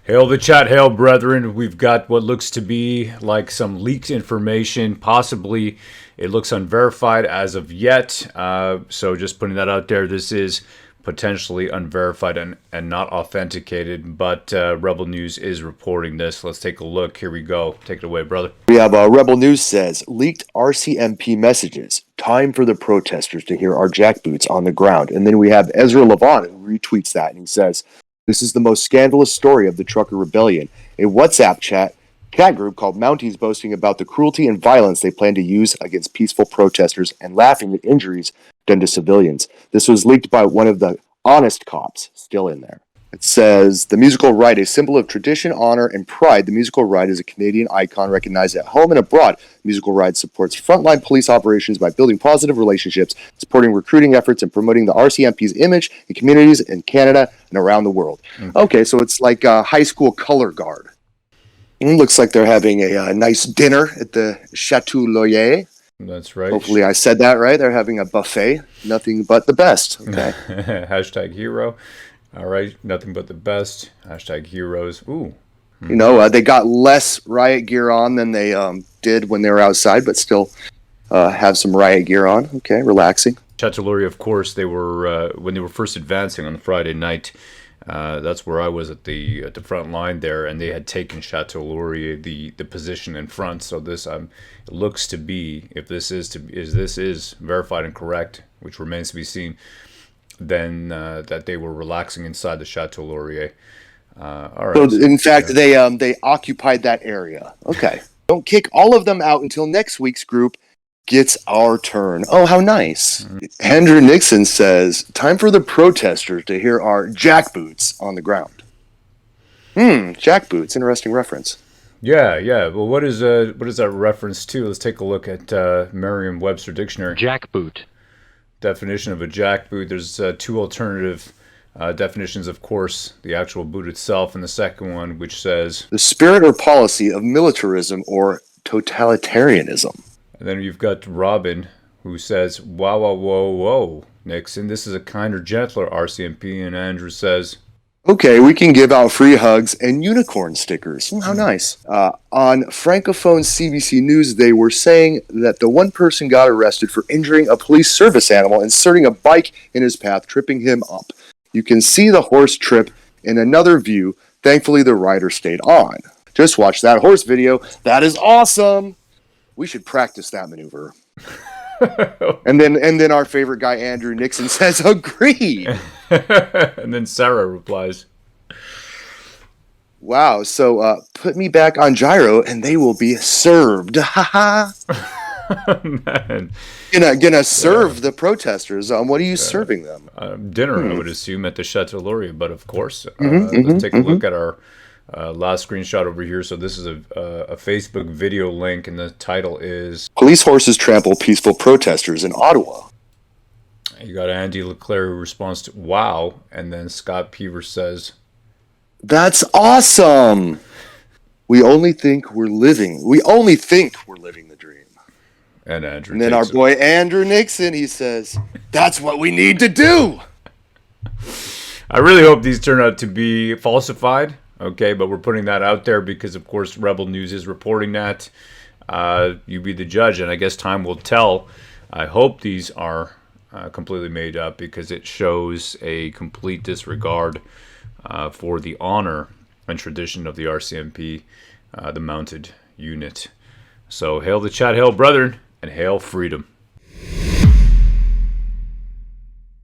Hail the chat, hail brethren. We've got what looks to be like some leaked information. Possibly it looks unverified as of yet. So just putting that out there. This is potentially unverified and not authenticated, but Rebel News is reporting this. Let's take a look. Here we go. Take it away, brother. We have Rebel News says, leaked RCMP messages. Time for the protesters to hear our jackboots on the ground. And then we have Ezra Levant who retweets that and he says, this is the most scandalous story of the trucker rebellion. A WhatsApp chat group called Mounties boasting about the cruelty and violence they plan to use against peaceful protesters and laughing at injuries done to civilians. This was leaked by one of the honest cops still in there. It says, the musical ride, a symbol of tradition, honor, and pride. The musical ride is a Canadian icon recognized at home and abroad. The musical ride supports frontline police operations by building positive relationships, supporting recruiting efforts, and promoting the RCMP's image in communities in Canada and around the world. Okay, so it's like a high school color guard. It looks like they're having a nice dinner at the Chateau Loyer. That's right. Hopefully I said that right. They're having a buffet. Nothing but the best. Okay. Hashtag hero. All right, nothing but the best. Hashtag heroes. Ooh. You know, they got less riot gear on than they did when they were outside, but still have some riot gear on. Okay, relaxing. Chateau Laurier, of course, they were when they were first advancing on the Friday night. That's where I was at the front line there, and they had taken Chateau Laurier, the position in front. So this it looks to be, if this is verified and correct, which remains to be seen, then that they were relaxing inside the Chateau Laurier. All right. So in fact, they occupied that area. Okay. Don't kick all of them out until next week's group gets our turn. Oh, how nice. Andrew Nixon says, time for the protesters to hear our jackboots on the ground. Jackboots, interesting reference. Yeah. Well, what is that reference to? Let's take a look at Merriam-Webster Dictionary. Jackboot. Definition of a jackboot. There's two alternative definitions, of course, the actual boot itself, and the second one, which says the spirit or policy of militarism or totalitarianism. And then you've got Robin, who says, wow, whoa, Nixon, this is a kinder, gentler RCMP. And Andrew says, okay, we can give out free hugs and unicorn stickers. How nice. On Francophone CBC News, they were saying that the one person got arrested for injuring a police service animal, inserting a bike in his path, tripping him up. You can see the horse trip in another view. Thankfully, the rider stayed on. Just watch that horse video. That is awesome. We should practice that maneuver. and then our favorite guy, Andrew Nixon, says, agreed. And then Sarah replies, wow, so put me back on gyro and they will be served. Ha man. Gonna serve the protesters. What are you serving them? Dinner, I would assume, at the Chateau Laurier. But of course, let's take a look at our last screenshot over here. So this is a Facebook video link, and the title is Police Horses Trample Peaceful Protesters in Ottawa. You got Andy Leclerc who responds to wow, and then Scott Peaver says, that's awesome. We only think we're living the dream. And Andrew, and then our boy Andrew Nixon, he says, that's what we need to do. I really hope these turn out to be falsified. Okay, but we're putting that out there because, of course, Rebel News is reporting that. You be the judge, and I guess time will tell. I hope these are completely made up because it shows a complete disregard for the honor and tradition of the RCMP, the mounted unit. So hail the chat, hail brethren, and hail freedom.